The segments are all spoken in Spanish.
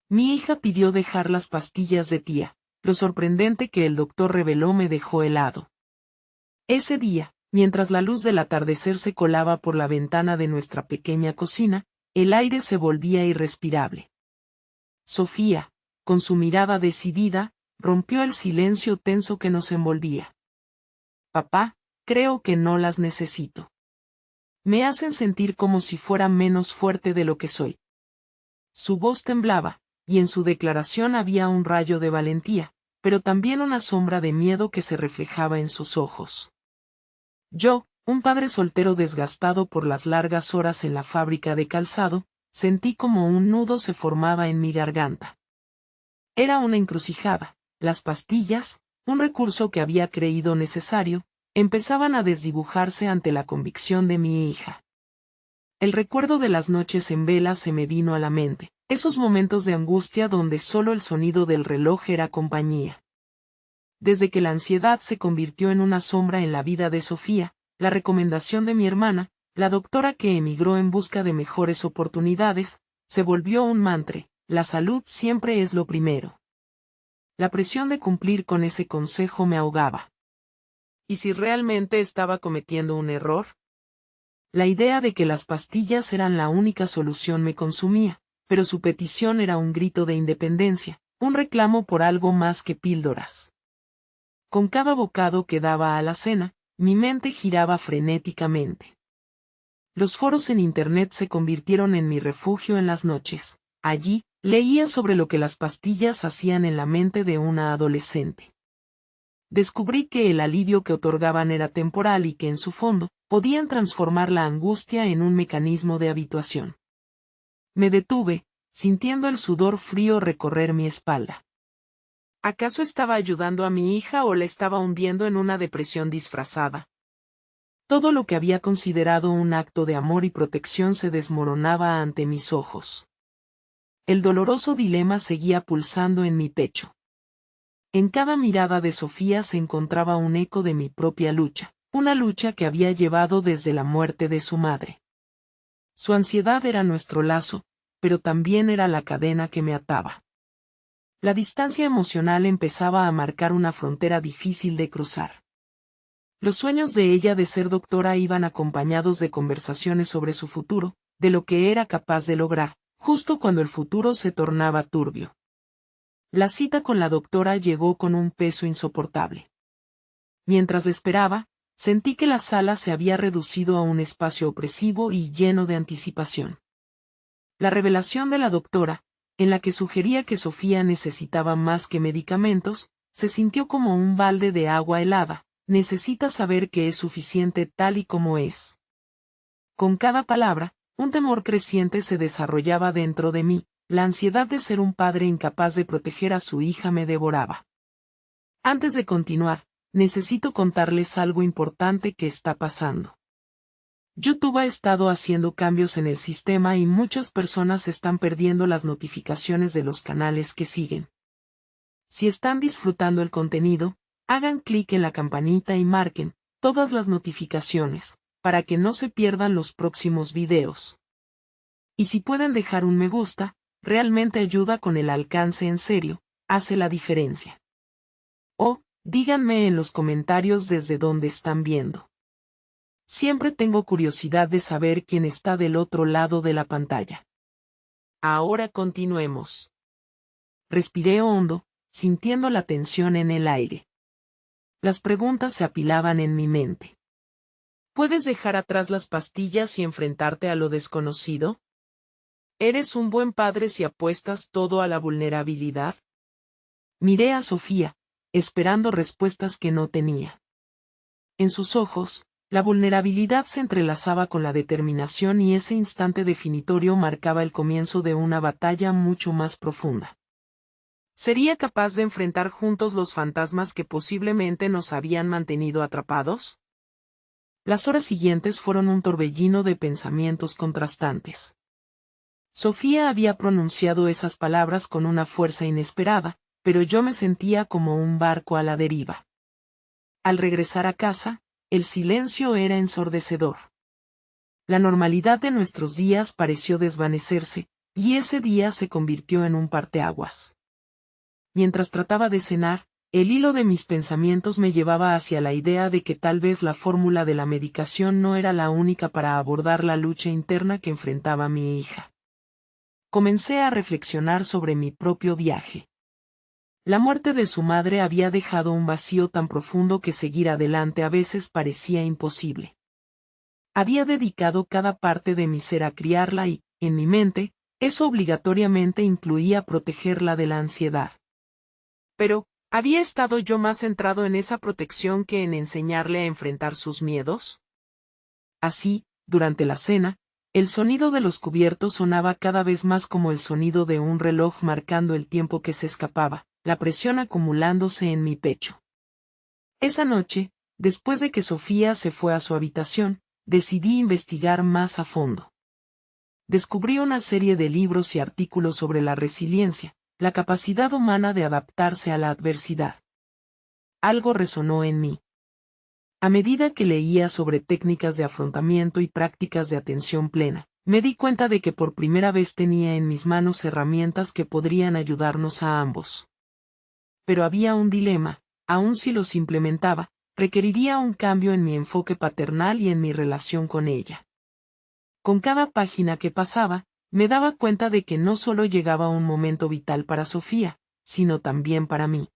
Mi hija pidió dejar las pastillas de tía. Lo sorprendente que el doctor reveló me dejó helado. Ese día, mientras la luz del atardecer se colaba por la ventana de nuestra pequeña cocina, el aire se volvía irrespirable. Sofía, con su mirada decidida, rompió el silencio tenso que nos envolvía. Papá, creo que no las necesito. Me hacen sentir como si fuera menos fuerte de lo que soy. Su voz temblaba, y en su declaración había un rayo de valentía, pero también una sombra de miedo que se reflejaba en sus ojos. Yo, un padre soltero desgastado por las largas horas en la fábrica de calzado, sentí como un nudo se formaba en mi garganta. Era una encrucijada. Las pastillas, un recurso que había creído necesario, empezaban a desdibujarse ante la convicción de mi hija. El recuerdo de las noches en vela se me vino a la mente, esos momentos de angustia donde solo el sonido del reloj era compañía. Desde que la ansiedad se convirtió en una sombra en la vida de Sofía, la recomendación de mi hermana, la doctora que emigró en busca de mejores oportunidades, se volvió un mantra: la salud siempre es lo primero. La presión de cumplir con ese consejo me ahogaba. ¿Y si realmente estaba cometiendo un error? La idea de que las pastillas eran la única solución me consumía, pero su petición era un grito de independencia, un reclamo por algo más que píldoras. Con cada bocado que daba a la cena, mi mente giraba frenéticamente. Los foros en Internet se convirtieron en mi refugio en las noches. Allí, leía sobre lo que las pastillas hacían en la mente de una adolescente. Descubrí que el alivio que otorgaban era temporal y que en su fondo, podían transformar la angustia en un mecanismo de habituación. Me detuve, sintiendo el sudor frío recorrer mi espalda. ¿Acaso estaba ayudando a mi hija o la estaba hundiendo en una depresión disfrazada? Todo lo que había considerado un acto de amor y protección se desmoronaba ante mis ojos. El doloroso dilema seguía pulsando en mi pecho. En cada mirada de Sofía se encontraba un eco de mi propia lucha, una lucha que había llevado desde la muerte de su madre. Su ansiedad era nuestro lazo, pero también era la cadena que me ataba. La distancia emocional empezaba a marcar una frontera difícil de cruzar. Los sueños de ella de ser doctora iban acompañados de conversaciones sobre su futuro, de lo que era capaz de lograr, justo cuando el futuro se tornaba turbio. La cita con la doctora llegó con un peso insoportable. Mientras la esperaba, sentí que la sala se había reducido a un espacio opresivo y lleno de anticipación. La revelación de la doctora, en la que sugería que Sofía necesitaba más que medicamentos, se sintió como un balde de agua helada. Necesita saber que es suficiente tal y como es. Con cada palabra, un temor creciente se desarrollaba dentro de mí, la ansiedad de ser un padre incapaz de proteger a su hija me devoraba. Antes de continuar, necesito contarles algo importante que está pasando. YouTube ha estado haciendo cambios en el sistema y muchas personas están perdiendo las notificaciones de los canales que siguen. Si están disfrutando el contenido, hagan clic en la campanita y marquen todas las notificaciones, para que no se pierdan los próximos videos. Y si pueden dejar un me gusta, realmente ayuda con el alcance en serio, hace la diferencia. O, díganme en los comentarios desde dónde están viendo. Siempre tengo curiosidad de saber quién está del otro lado de la pantalla. Ahora continuemos. Respiré hondo, sintiendo la tensión en el aire. Las preguntas se apilaban en mi mente. ¿Puedes dejar atrás las pastillas y enfrentarte a lo desconocido? ¿Eres un buen padre si apuestas todo a la vulnerabilidad? Miré a Sofía, esperando respuestas que no tenía. En sus ojos, la vulnerabilidad se entrelazaba con la determinación y ese instante definitorio marcaba el comienzo de una batalla mucho más profunda. ¿Sería capaz de enfrentar juntos los fantasmas que posiblemente nos habían mantenido atrapados? Las horas siguientes fueron un torbellino de pensamientos contrastantes. Sofía había pronunciado esas palabras con una fuerza inesperada, pero yo me sentía como un barco a la deriva. Al regresar a casa, el silencio era ensordecedor. La normalidad de nuestros días pareció desvanecerse, Y ese día se convirtió en un parteaguas. Mientras trataba de cenar, el hilo de mis pensamientos me llevaba hacia la idea de que tal vez la fórmula de la medicación no era la única para abordar la lucha interna que enfrentaba mi hija. Comencé a reflexionar sobre mi propio viaje. La muerte de su madre había dejado un vacío tan profundo que seguir adelante a veces parecía imposible. Había dedicado cada parte de mi ser a criarla y, en mi mente, eso obligatoriamente incluía protegerla de la ansiedad. Pero, ¿había estado yo más centrado en esa protección que en enseñarle a enfrentar sus miedos? Así, durante la cena, el sonido de los cubiertos sonaba cada vez más como el sonido de un reloj marcando el tiempo que se escapaba, la presión acumulándose en mi pecho. Esa noche, después de que Sofía se fue a su habitación, decidí investigar más a fondo. Descubrí una serie de libros y artículos sobre la resiliencia, la capacidad humana de adaptarse a la adversidad. Algo resonó en mí. A medida que leía sobre técnicas de afrontamiento y prácticas de atención plena, me di cuenta de que por primera vez tenía en mis manos herramientas que podrían ayudarnos a ambos. Pero había un dilema: aun si los implementaba, requeriría un cambio en mi enfoque paternal y en mi relación con ella. Con cada página que pasaba, me daba cuenta de que no solo llegaba un momento vital para Sofía, sino también para mí.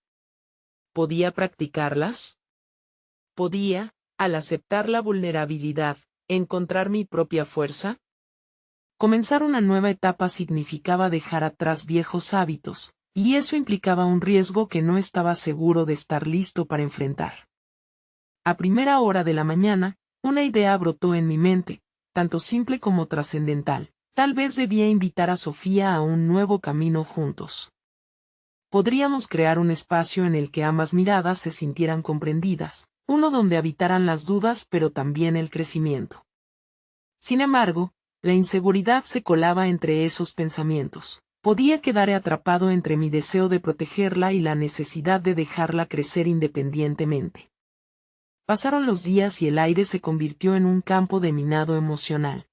¿Podía practicarlas? ¿Podía, al aceptar la vulnerabilidad, encontrar mi propia fuerza? Comenzar una nueva etapa significaba dejar atrás viejos hábitos, y eso implicaba un riesgo que no estaba seguro de estar listo para enfrentar. A primera hora de la mañana, una idea brotó en mi mente, tanto simple como trascendental. Tal vez debía invitar a Sofía a un nuevo camino juntos. Podríamos crear un espacio en el que ambas miradas se sintieran comprendidas, uno donde habitaran las dudas pero también el crecimiento. Sin embargo, la inseguridad se colaba entre esos pensamientos. Podía quedar atrapado entre mi deseo de protegerla y la necesidad de dejarla crecer independientemente. Pasaron los días y el aire se convirtió en un campo de minado emocional.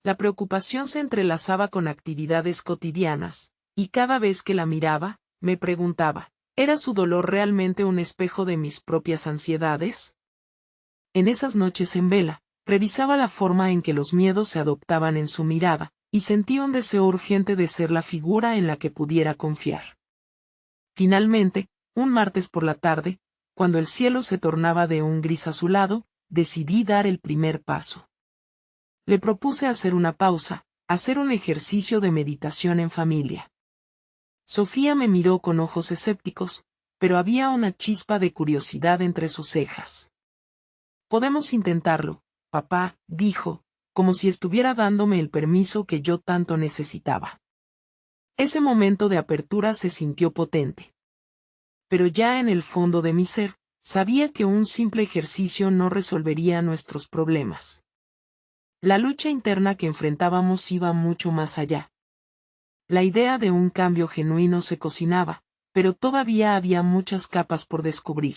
La preocupación se entrelazaba con actividades cotidianas, y cada vez que la miraba, me preguntaba, ¿era su dolor realmente un espejo de mis propias ansiedades? En esas noches en vela, revisaba la forma en que los miedos se adoptaban en su mirada, y sentí un deseo urgente de ser la figura en la que pudiera confiar. Finalmente, un martes por la tarde, cuando el cielo se tornaba de un gris azulado, decidí dar el primer paso. Le propuse hacer una pausa, hacer un ejercicio de meditación en familia. Sofía me miró con ojos escépticos, pero había una chispa de curiosidad entre sus cejas. «Podemos intentarlo, papá», dijo, como si estuviera dándome el permiso que yo tanto necesitaba. Ese momento de apertura se sintió potente. Pero ya en el fondo de mi ser, sabía que un simple ejercicio no resolvería nuestros problemas. La lucha interna que enfrentábamos iba mucho más allá. La idea de un cambio genuino se cocinaba, pero todavía había muchas capas por descubrir.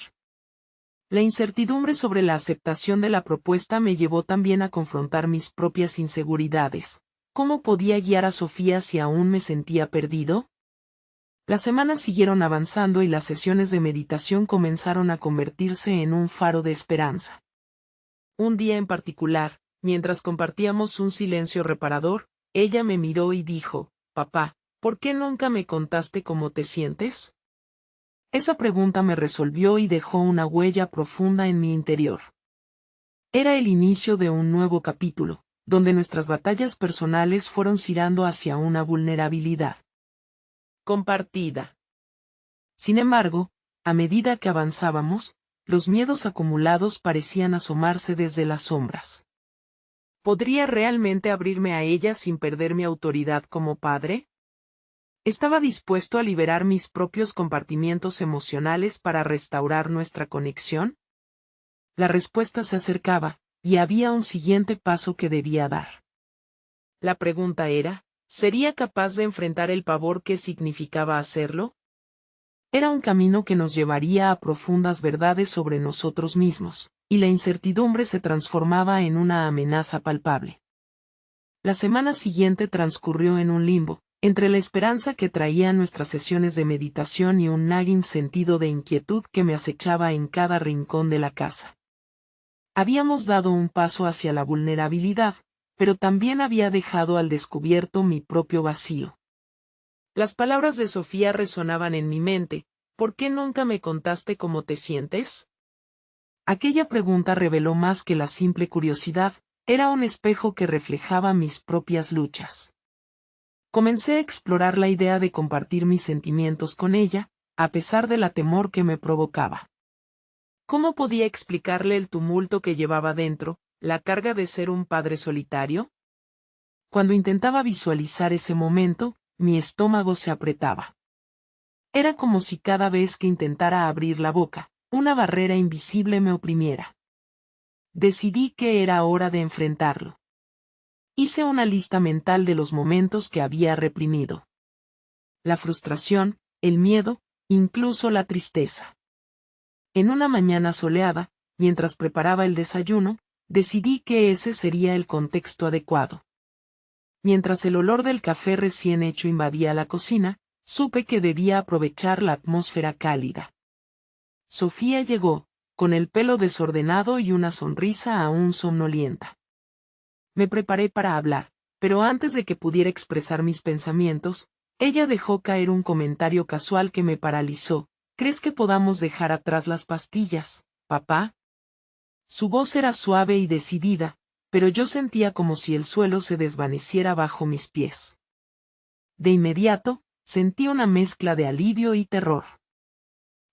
La incertidumbre sobre la aceptación de la propuesta me llevó también a confrontar mis propias inseguridades. ¿Cómo podía guiar a Sofía si aún me sentía perdido? Las semanas siguieron avanzando y las sesiones de meditación comenzaron a convertirse en un faro de esperanza. Un día en particular, mientras compartíamos un silencio reparador, ella me miró y dijo, «Papá, ¿por qué nunca me contaste cómo te sientes?». Esa pregunta me resolvió y dejó una huella profunda en mi interior. Era el inicio de un nuevo capítulo, donde nuestras batallas personales fueron girando hacia una vulnerabilidad compartida. Sin embargo, a medida que avanzábamos, los miedos acumulados parecían asomarse desde las sombras. ¿Podría realmente abrirme a ella sin perder mi autoridad como padre? ¿Estaba dispuesto a liberar mis propios compartimientos emocionales para restaurar nuestra conexión? La respuesta se acercaba, y había un siguiente paso que debía dar. La pregunta era, ¿sería capaz de enfrentar el pavor que significaba hacerlo? Era un camino que nos llevaría a profundas verdades sobre nosotros mismos, y la incertidumbre se transformaba en una amenaza palpable. La semana siguiente transcurrió en un limbo, entre la esperanza que traían nuestras sesiones de meditación y un nagging sentido de inquietud que me acechaba en cada rincón de la casa. Habíamos dado un paso hacia la vulnerabilidad, pero también había dejado al descubierto mi propio vacío. Las palabras de Sofía resonaban en mi mente. ¿Por qué nunca me contaste cómo te sientes? Aquella pregunta reveló más que la simple curiosidad, era un espejo que reflejaba mis propias luchas. Comencé a explorar la idea de compartir mis sentimientos con ella, a pesar de la temor que me provocaba. ¿Cómo podía explicarle el tumulto que llevaba dentro, la carga de ser un padre solitario? Cuando intentaba visualizar ese momento, mi estómago se apretaba. Era como si cada vez que intentara abrir la boca, una barrera invisible me oprimiera. Decidí que era hora de enfrentarlo. Hice una lista mental de los momentos que había reprimido. La frustración, el miedo, incluso la tristeza. En una mañana soleada, mientras preparaba el desayuno, decidí que ese sería el contexto adecuado. Mientras el olor del café recién hecho invadía la cocina, supe que debía aprovechar la atmósfera cálida. Sofía llegó, con el pelo desordenado y una sonrisa aún somnolienta. Me preparé para hablar, pero antes de que pudiera expresar mis pensamientos, ella dejó caer un comentario casual que me paralizó. ¿Crees que podamos dejar atrás las pastillas, papá? Su voz era suave y decidida, pero yo sentía como si el suelo se desvaneciera bajo mis pies. De inmediato, sentí una mezcla de alivio y terror.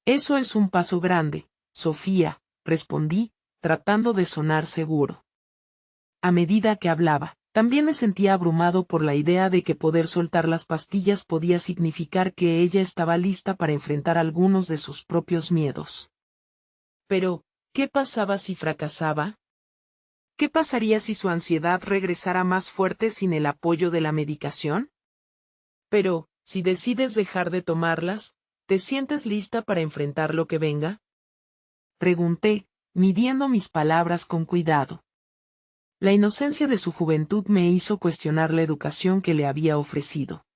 Eso es un paso grande, Sofía, respondí, tratando de sonar seguro. A medida que hablaba, también me sentía abrumado por la idea de que poder soltar las pastillas podía significar que ella estaba lista para enfrentar algunos de sus propios miedos. Pero, ¿qué pasaba si fracasaba? ¿Qué pasaría si su ansiedad regresara más fuerte sin el apoyo de la medicación? Pero, si decides dejar de tomarlas, ¿te sientes lista para enfrentar lo que venga? Pregunté, midiendo mis palabras con cuidado. La inocencia de su juventud me hizo cuestionar la educación que le había ofrecido.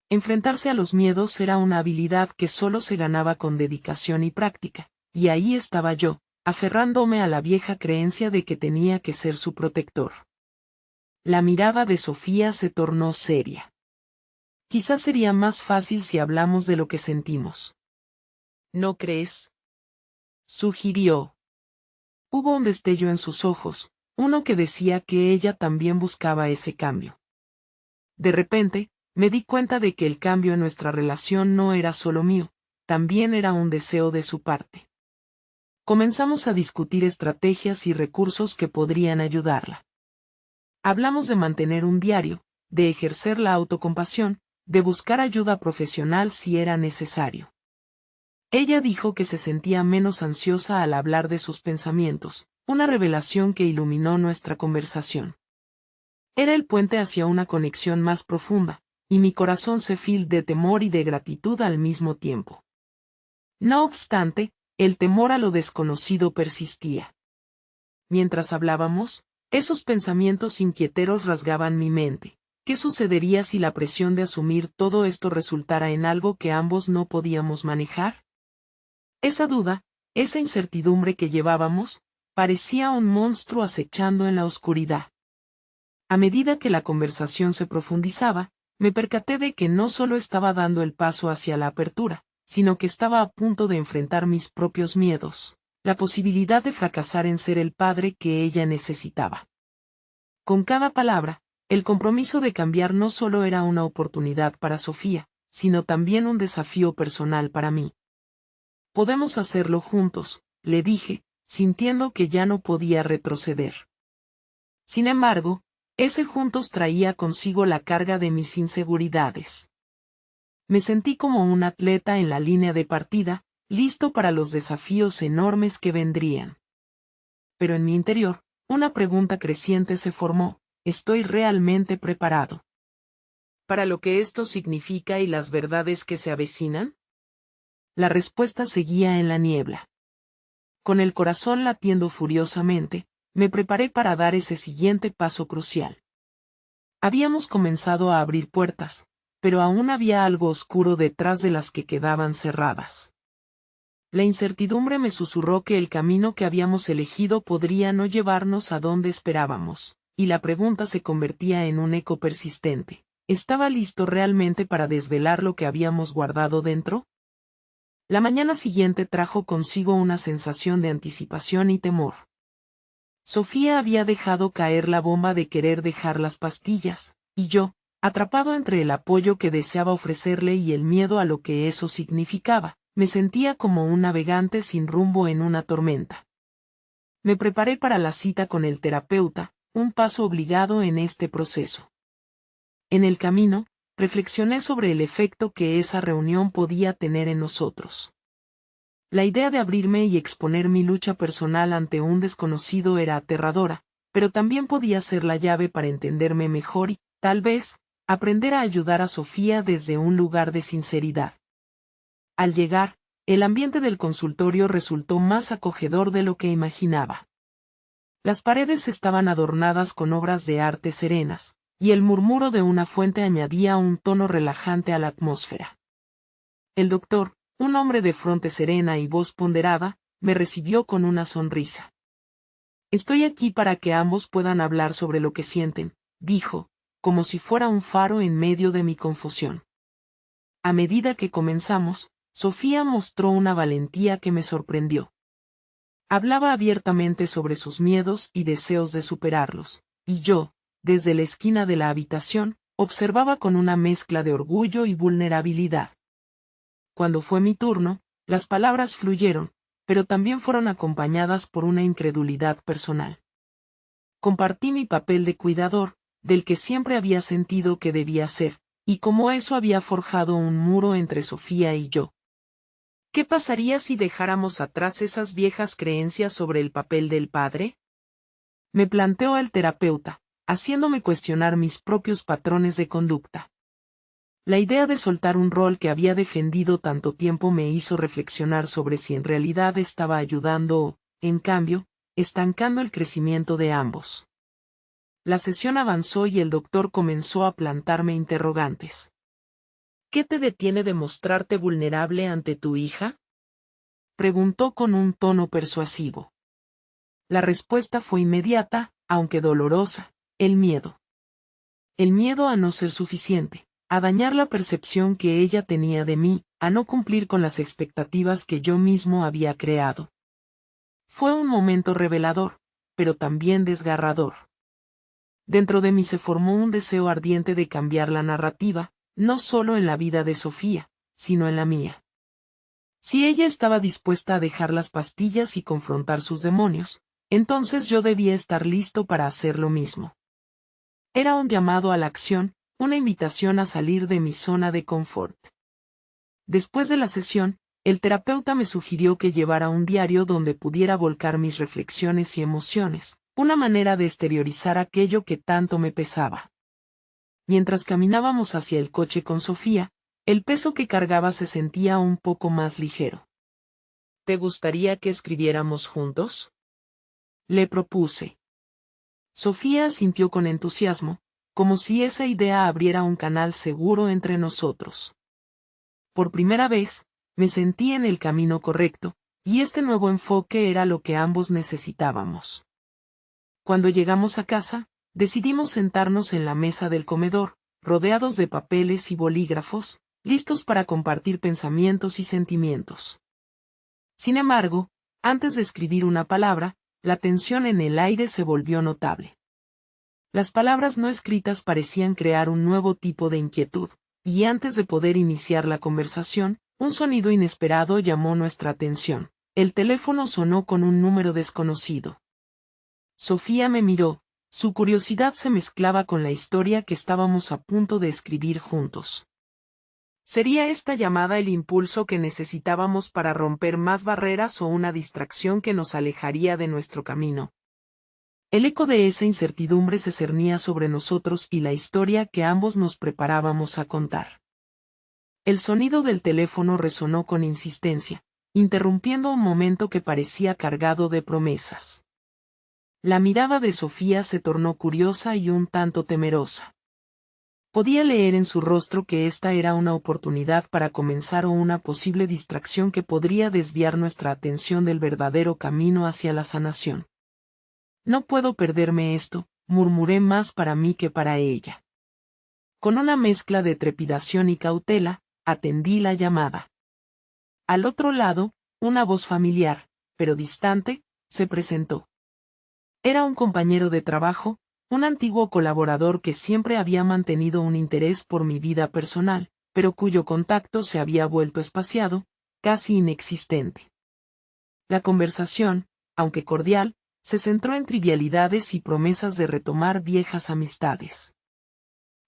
Enfrentarse a los miedos era una habilidad que solo se ganaba con dedicación y práctica, y ahí estaba yo, aferrándome a la vieja creencia de que tenía que ser su protector. La mirada de Sofía se tornó seria. Quizás sería más fácil si hablamos de lo que sentimos. ¿No crees? Sugirió. Hubo un destello en sus ojos, uno que decía que ella también buscaba ese cambio. De repente, me di cuenta de que el cambio en nuestra relación no era solo mío, también era un deseo de su parte. Comenzamos a discutir estrategias y recursos que podrían ayudarla. Hablamos de mantener un diario, de ejercer la autocompasión, de buscar ayuda profesional si era necesario. Ella dijo que se sentía menos ansiosa al hablar de sus pensamientos, una revelación que iluminó nuestra conversación. Era el puente hacia una conexión más profunda, y mi corazón se filló de temor y de gratitud al mismo tiempo. No obstante, el temor a lo desconocido persistía. Mientras hablábamos, esos pensamientos inquieteros rasgaban mi mente. ¿Qué sucedería si la presión de asumir todo esto resultara en algo que ambos no podíamos manejar? Esa duda, esa incertidumbre que llevábamos, parecía un monstruo acechando en la oscuridad. A medida que la conversación se profundizaba, me percaté de que no solo estaba dando el paso hacia la apertura, sino que estaba a punto de enfrentar mis propios miedos, la posibilidad de fracasar en ser el padre que ella necesitaba. Con cada palabra, el compromiso de cambiar no solo era una oportunidad para Sofía, sino también un desafío personal para mí. Podemos hacerlo juntos, le dije, sintiendo que ya no podía retroceder. Sin embargo, ese juntos traía consigo la carga de mis inseguridades. Me sentí como un atleta en la línea de partida, listo para los desafíos enormes que vendrían. Pero en mi interior, una pregunta creciente se formó: ¿estoy realmente preparado para lo que esto significa y las verdades que se avecinan? La respuesta seguía en la niebla. Con el corazón latiendo furiosamente, me preparé para dar ese siguiente paso crucial. Habíamos comenzado a abrir puertas, pero aún había algo oscuro detrás de las que quedaban cerradas. La incertidumbre me susurró que el camino que habíamos elegido podría no llevarnos a donde esperábamos, y la pregunta se convertía en un eco persistente. ¿Estaba listo realmente para desvelar lo que habíamos guardado dentro? La mañana siguiente trajo consigo una sensación de anticipación y temor. Sofía había dejado caer la bomba de querer dejar las pastillas, y yo, atrapado entre el apoyo que deseaba ofrecerle y el miedo a lo que eso significaba, me sentía como un navegante sin rumbo en una tormenta. Me preparé para la cita con el terapeuta, un paso obligado en este proceso. En el camino, reflexioné sobre el efecto que esa reunión podía tener en nosotros. La idea de abrirme y exponer mi lucha personal ante un desconocido era aterradora, pero también podía ser la llave para entenderme mejor y, tal vez, aprender a ayudar a Sofía desde un lugar de sinceridad. Al llegar, el ambiente del consultorio resultó más acogedor de lo que imaginaba. Las paredes estaban adornadas con obras de arte serenas, y el murmuro de una fuente añadía un tono relajante a la atmósfera. El doctor, un hombre de fronte serena y voz ponderada, me recibió con una sonrisa. «Estoy aquí para que ambos puedan hablar sobre lo que sienten», dijo, como si fuera un faro en medio de mi confusión. A medida que comenzamos, Sofía mostró una valentía que me sorprendió. Hablaba abiertamente sobre sus miedos y deseos de superarlos, y yo, desde la esquina de la habitación, observaba con una mezcla de orgullo y vulnerabilidad. Cuando fue mi turno, las palabras fluyeron, pero también fueron acompañadas por una incredulidad personal. Compartí mi papel de cuidador, del que siempre había sentido que debía ser, y cómo eso había forjado un muro entre Sofía y yo. ¿Qué pasaría si dejáramos atrás esas viejas creencias sobre el papel del padre? Me planteó el terapeuta, haciéndome cuestionar mis propios patrones de conducta. La idea de soltar un rol que había defendido tanto tiempo me hizo reflexionar sobre si en realidad estaba ayudando o, en cambio, estancando el crecimiento de ambos. La sesión avanzó y el doctor comenzó a plantarme interrogantes. ¿Qué te detiene de mostrarte vulnerable ante tu hija?, preguntó con un tono persuasivo. La respuesta fue inmediata, aunque dolorosa: el miedo. El miedo a no ser suficiente, a dañar la percepción que ella tenía de mí, a no cumplir con las expectativas que yo mismo había creado. Fue un momento revelador, pero también desgarrador. Dentro de mí se formó un deseo ardiente de cambiar la narrativa, no solo en la vida de Sofía, sino en la mía. Si ella estaba dispuesta a dejar las pastillas y confrontar sus demonios, entonces yo debía estar listo para hacer lo mismo. Era un llamado a la acción, una invitación a salir de mi zona de confort. Después de la sesión, el terapeuta me sugirió que llevara un diario donde pudiera volcar mis reflexiones y emociones, una manera de exteriorizar aquello que tanto me pesaba. Mientras caminábamos hacia el coche con Sofía, el peso que cargaba se sentía un poco más ligero. ¿Te gustaría que escribiéramos juntos?, le propuse. Sofía asintió con entusiasmo, como si esa idea abriera un canal seguro entre nosotros. Por primera vez, me sentí en el camino correcto, y este nuevo enfoque era lo que ambos necesitábamos. Cuando llegamos a casa, decidimos sentarnos en la mesa del comedor, rodeados de papeles y bolígrafos, listos para compartir pensamientos y sentimientos. Sin embargo, antes de escribir una palabra, la tensión en el aire se volvió notable. Las palabras no escritas parecían crear un nuevo tipo de inquietud, y antes de poder iniciar la conversación, un sonido inesperado llamó nuestra atención. El teléfono sonó con un número desconocido. Sofía me miró, su curiosidad se mezclaba con la historia que estábamos a punto de escribir juntos. ¿Sería esta llamada el impulso que necesitábamos para romper más barreras o una distracción que nos alejaría de nuestro camino? El eco de esa incertidumbre se cernía sobre nosotros y la historia que ambos nos preparábamos a contar. El sonido del teléfono resonó con insistencia, interrumpiendo un momento que parecía cargado de promesas. La mirada de Sofía se tornó curiosa y un tanto temerosa. Podía leer en su rostro que esta era una oportunidad para comenzar o una posible distracción que podría desviar nuestra atención del verdadero camino hacia la sanación. No puedo perderme esto, murmuré más para mí que para ella. Con una mezcla de trepidación y cautela, atendí la llamada. Al otro lado, una voz familiar, pero distante, se presentó. Era un compañero de trabajo, un antiguo colaborador que siempre había mantenido un interés por mi vida personal, pero cuyo contacto se había vuelto espaciado, casi inexistente. La conversación, aunque cordial, se centró en trivialidades y promesas de retomar viejas amistades.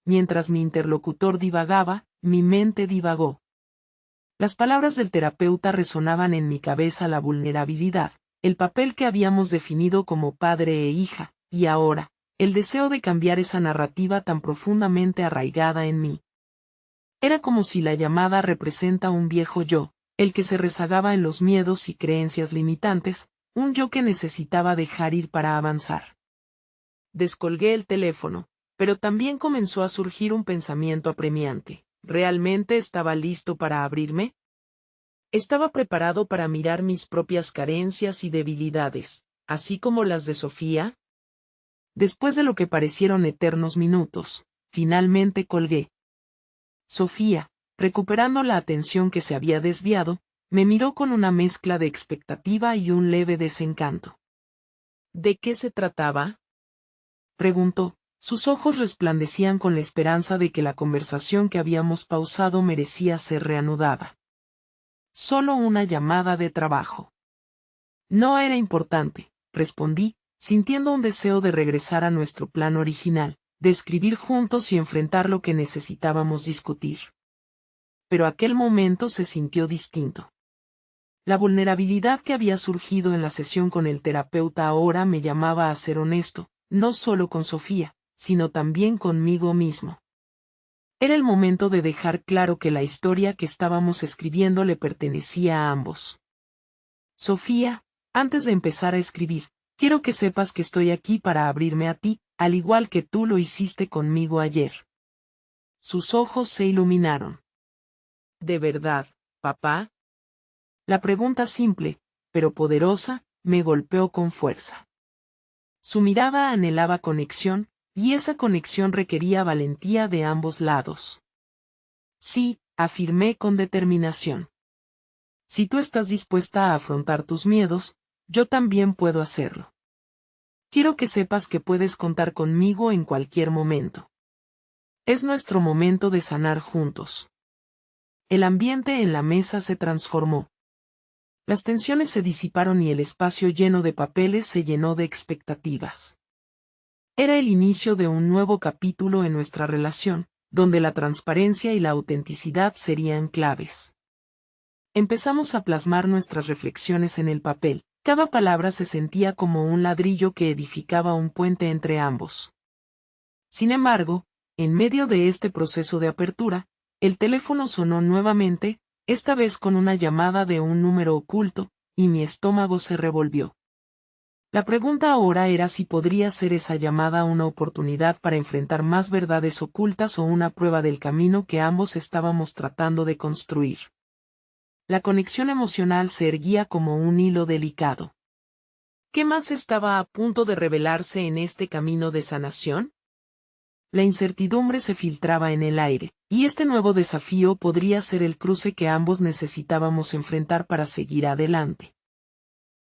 Mientras mi interlocutor divagaba, mi mente divagó. Las palabras del terapeuta resonaban en mi cabeza: la vulnerabilidad, el papel que habíamos definido como padre e hija, y ahora, el deseo de cambiar esa narrativa tan profundamente arraigada en mí. Era como si la llamada representa un viejo yo, el que se rezagaba en los miedos y creencias limitantes, un yo que necesitaba dejar ir para avanzar. Descolgué el teléfono, pero también comenzó a surgir un pensamiento apremiante. ¿Realmente estaba listo para abrirme? ¿Estaba preparado para mirar mis propias carencias y debilidades, así como las de Sofía? Después de lo que parecieron eternos minutos, finalmente colgué. Sofía, recuperando la atención que se había desviado, me miró con una mezcla de expectativa y un leve desencanto. ¿De qué se trataba?, preguntó. Sus ojos resplandecían con la esperanza de que la conversación que habíamos pausado merecía ser reanudada. Solo una llamada de trabajo. No era importante, respondí, sintiendo un deseo de regresar a nuestro plan original, de escribir juntos y enfrentar lo que necesitábamos discutir. Pero aquel momento se sintió distinto. La vulnerabilidad que había surgido en la sesión con el terapeuta ahora me llamaba a ser honesto, no solo con Sofía, sino también conmigo mismo. Era el momento de dejar claro que la historia que estábamos escribiendo le pertenecía a ambos. Sofía, antes de empezar a escribir, quiero que sepas que estoy aquí para abrirme a ti, al igual que tú lo hiciste conmigo ayer. Sus ojos se iluminaron. ¿De verdad, papá? La pregunta simple, pero poderosa, me golpeó con fuerza. Su mirada anhelaba conexión, y esa conexión requería valentía de ambos lados. Sí, afirmé con determinación. Si tú estás dispuesta a afrontar tus miedos, yo también puedo hacerlo. Quiero que sepas que puedes contar conmigo en cualquier momento. Es nuestro momento de sanar juntos. El ambiente en la mesa se transformó. Las tensiones se disiparon y el espacio lleno de papeles se llenó de expectativas. Era el inicio de un nuevo capítulo en nuestra relación, donde la transparencia y la autenticidad serían claves. Empezamos a plasmar nuestras reflexiones en el papel. Cada palabra se sentía como un ladrillo que edificaba un puente entre ambos. Sin embargo, en medio de este proceso de apertura, el teléfono sonó nuevamente, esta vez con una llamada de un número oculto, y mi estómago se revolvió. La pregunta ahora era si podría ser esa llamada una oportunidad para enfrentar más verdades ocultas o una prueba del camino que ambos estábamos tratando de construir. La conexión emocional se erguía como un hilo delicado. ¿Qué más estaba a punto de revelarse en este camino de sanación? La incertidumbre se filtraba en el aire, y este nuevo desafío podría ser el cruce que ambos necesitábamos enfrentar para seguir adelante.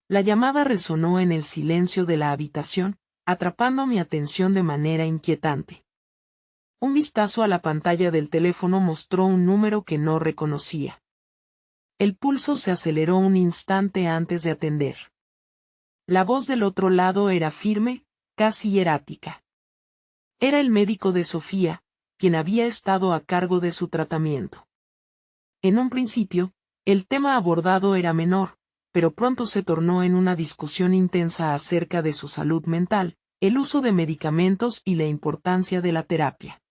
La llamada resonó en el silencio de la habitación, atrapando mi atención de manera inquietante. Un vistazo a la pantalla del teléfono mostró un número que no reconocía. El pulso se aceleró un instante antes de atender. La voz del otro lado era firme, casi hierática. Era el médico de Sofía, quien había estado a cargo de su tratamiento. En un principio, el tema abordado era menor, pero pronto se tornó en una discusión intensa acerca de su salud mental, el uso de medicamentos y la importancia de la terapia.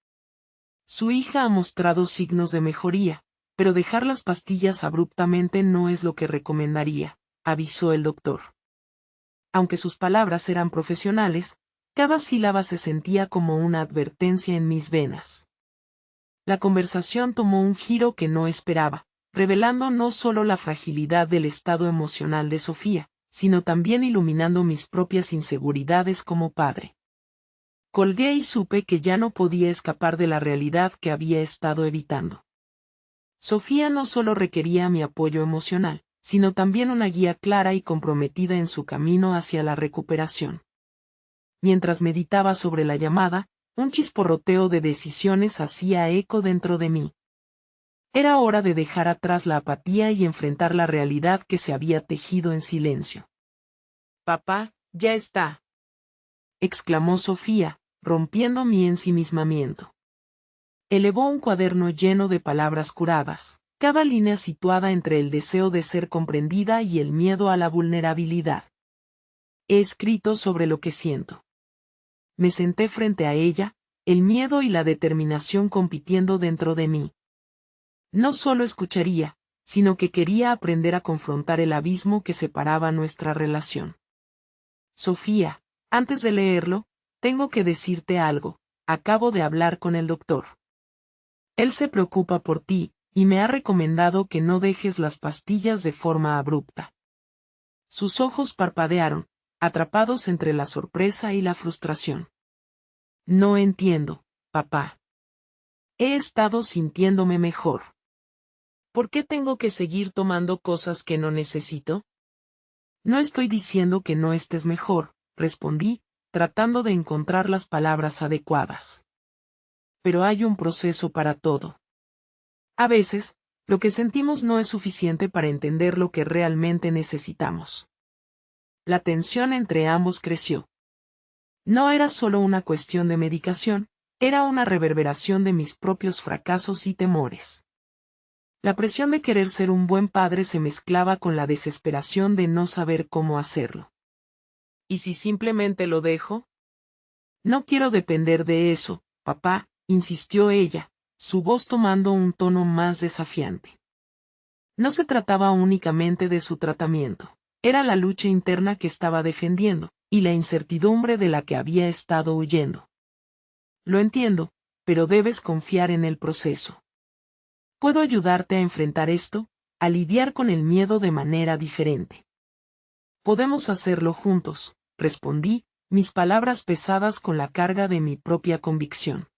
Su hija ha mostrado signos de mejoría, pero dejar las pastillas abruptamente no es lo que recomendaría, avisó el doctor. Aunque sus palabras eran profesionales, cada sílaba se sentía como una advertencia en mis venas. La conversación tomó un giro que no esperaba, revelando no solo la fragilidad del estado emocional de Sofía, sino también iluminando mis propias inseguridades como padre. Colgué y supe que ya no podía escapar de la realidad que había estado evitando. Sofía no solo requería mi apoyo emocional, sino también una guía clara y comprometida en su camino hacia la recuperación. Mientras meditaba sobre la llamada, un chisporroteo de decisiones hacía eco dentro de mí. Era hora de dejar atrás la apatía y enfrentar la realidad que se había tejido en silencio. «Papá, ya está», exclamó Sofía, rompiendo mi ensimismamiento. Elevó un cuaderno lleno de palabras curadas, cada línea situada entre el deseo de ser comprendida y el miedo a la vulnerabilidad. He escrito sobre lo que siento. Me senté frente a ella, el miedo y la determinación compitiendo dentro de mí. No solo escucharía, sino que quería aprender a confrontar el abismo que separaba nuestra relación. Sofía, antes de leerlo, tengo que decirte algo, acabo de hablar con el doctor. Él se preocupa por ti, y me ha recomendado que no dejes las pastillas de forma abrupta. Sus ojos parpadearon, atrapados entre la sorpresa y la frustración. No entiendo, papá. He estado sintiéndome mejor. ¿Por qué tengo que seguir tomando cosas que no necesito? No estoy diciendo que no estés mejor, respondí, tratando de encontrar las palabras adecuadas. Pero hay un proceso para todo. A veces, lo que sentimos no es suficiente para entender lo que realmente necesitamos. La tensión entre ambos creció. No era solo una cuestión de medicación, era una reverberación de mis propios fracasos y temores. La presión de querer ser un buen padre se mezclaba con la desesperación de no saber cómo hacerlo. ¿Y si simplemente lo dejo? No quiero depender de eso, papá, insistió ella, su voz tomando un tono más desafiante. No se trataba únicamente de su tratamiento, era la lucha interna que estaba defendiendo, y la incertidumbre de la que había estado huyendo. Lo entiendo, pero debes confiar en el proceso. Puedo ayudarte a enfrentar esto, a lidiar con el miedo de manera diferente. Podemos hacerlo juntos, respondí, mis palabras pesadas con la carga de mi propia convicción.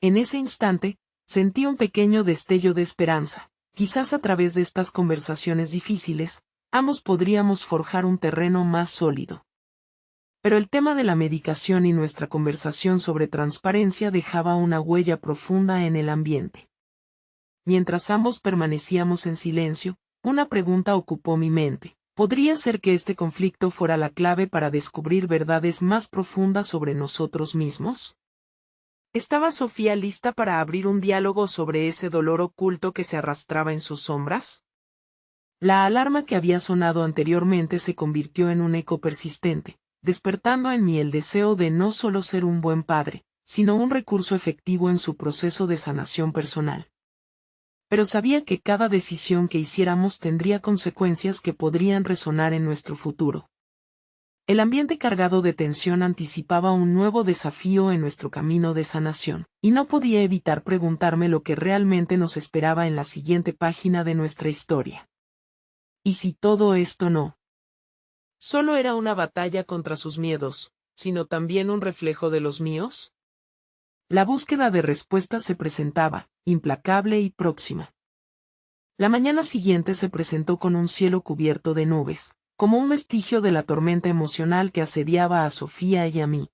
En ese instante, sentí un pequeño destello de esperanza. Quizás a través de estas conversaciones difíciles, ambos podríamos forjar un terreno más sólido. Pero el tema de la medicación y nuestra conversación sobre transparencia dejaba una huella profunda en el ambiente. Mientras ambos permanecíamos en silencio, una pregunta ocupó mi mente. ¿Podría ser que este conflicto fuera la clave para descubrir verdades más profundas sobre nosotros mismos? ¿Estaba Sofía lista para abrir un diálogo sobre ese dolor oculto que se arrastraba en sus sombras? La alarma que había sonado anteriormente se convirtió en un eco persistente, despertando en mí el deseo de no solo ser un buen padre, sino un recurso efectivo en su proceso de sanación personal. Pero sabía que cada decisión que hiciéramos tendría consecuencias que podrían resonar en nuestro futuro. El ambiente cargado de tensión anticipaba un nuevo desafío en nuestro camino de sanación, y no podía evitar preguntarme lo que realmente nos esperaba en la siguiente página de nuestra historia. ¿Y si todo esto no solo era una batalla contra sus miedos, sino también un reflejo de los míos? La búsqueda de respuestas se presentaba, implacable y próxima. La mañana siguiente se presentó con un cielo cubierto de nubes, como un vestigio de la tormenta emocional que asediaba a Sofía y a mí.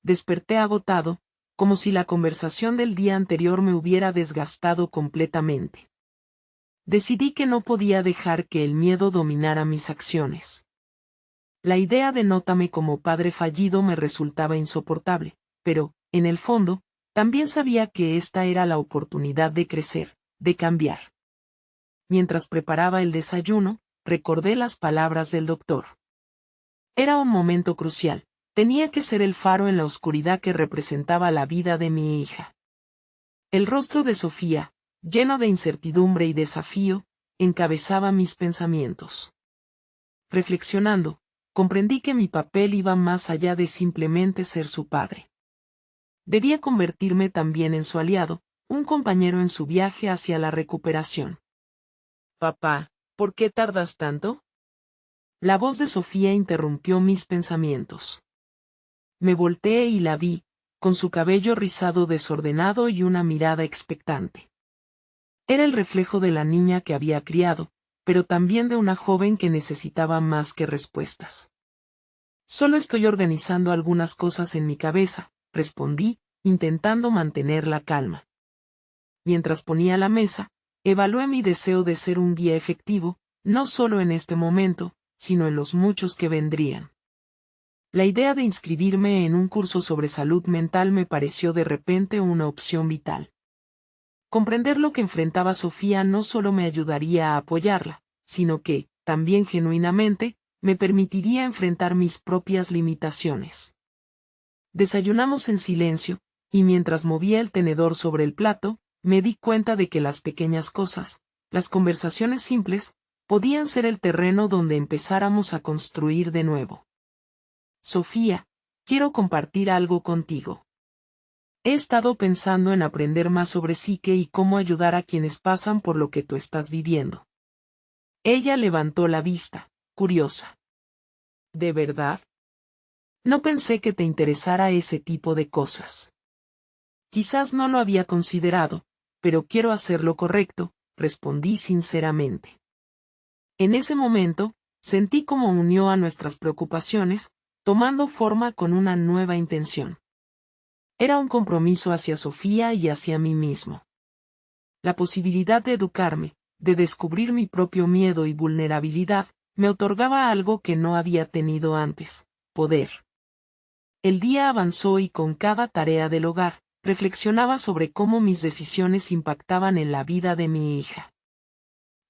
Desperté agotado, como si la conversación del día anterior me hubiera desgastado completamente. Decidí que no podía dejar que el miedo dominara mis acciones. La idea de nótame como padre fallido me resultaba insoportable, pero, en el fondo, también sabía que esta era la oportunidad de crecer, de cambiar. Mientras preparaba el desayuno, recordé las palabras del doctor. Era un momento crucial, tenía que ser el faro en la oscuridad que representaba la vida de mi hija. El rostro de Sofía, lleno de incertidumbre y desafío, encabezaba mis pensamientos. Reflexionando, comprendí que mi papel iba más allá de simplemente ser su padre. Debía convertirme también en su aliado, un compañero en su viaje hacia la recuperación. Papá, ¿por qué tardas tanto? La voz de Sofía interrumpió mis pensamientos. Me volteé y la vi, con su cabello rizado desordenado y una mirada expectante. Era el reflejo de la niña que había criado, pero también de una joven que necesitaba más que respuestas. Solo estoy organizando algunas cosas en mi cabeza, respondí, intentando mantener la calma. Mientras ponía la mesa, evalué mi deseo de ser un guía efectivo, no solo en este momento, sino en los muchos que vendrían. La idea de inscribirme en un curso sobre salud mental me pareció de repente una opción vital. Comprender lo que enfrentaba Sofía no solo me ayudaría a apoyarla, sino que, también genuinamente, me permitiría enfrentar mis propias limitaciones. Desayunamos en silencio, y mientras movía el tenedor sobre el plato, me di cuenta de que las pequeñas cosas, las conversaciones simples, podían ser el terreno donde empezáramos a construir de nuevo. Sofía, quiero compartir algo contigo. He estado pensando en aprender más sobre psique y cómo ayudar a quienes pasan por lo que tú estás viviendo. Ella levantó la vista, curiosa. ¿De verdad? No pensé que te interesara ese tipo de cosas. Quizás no lo había considerado, pero quiero hacer lo correcto, respondí sinceramente. En ese momento, sentí cómo unió a nuestras preocupaciones, tomando forma con una nueva intención. Era un compromiso hacia Sofía y hacia mí mismo. La posibilidad de educarme, de descubrir mi propio miedo y vulnerabilidad, me otorgaba algo que no había tenido antes: poder. El día avanzó y con cada tarea del hogar, reflexionaba sobre cómo mis decisiones impactaban en la vida de mi hija.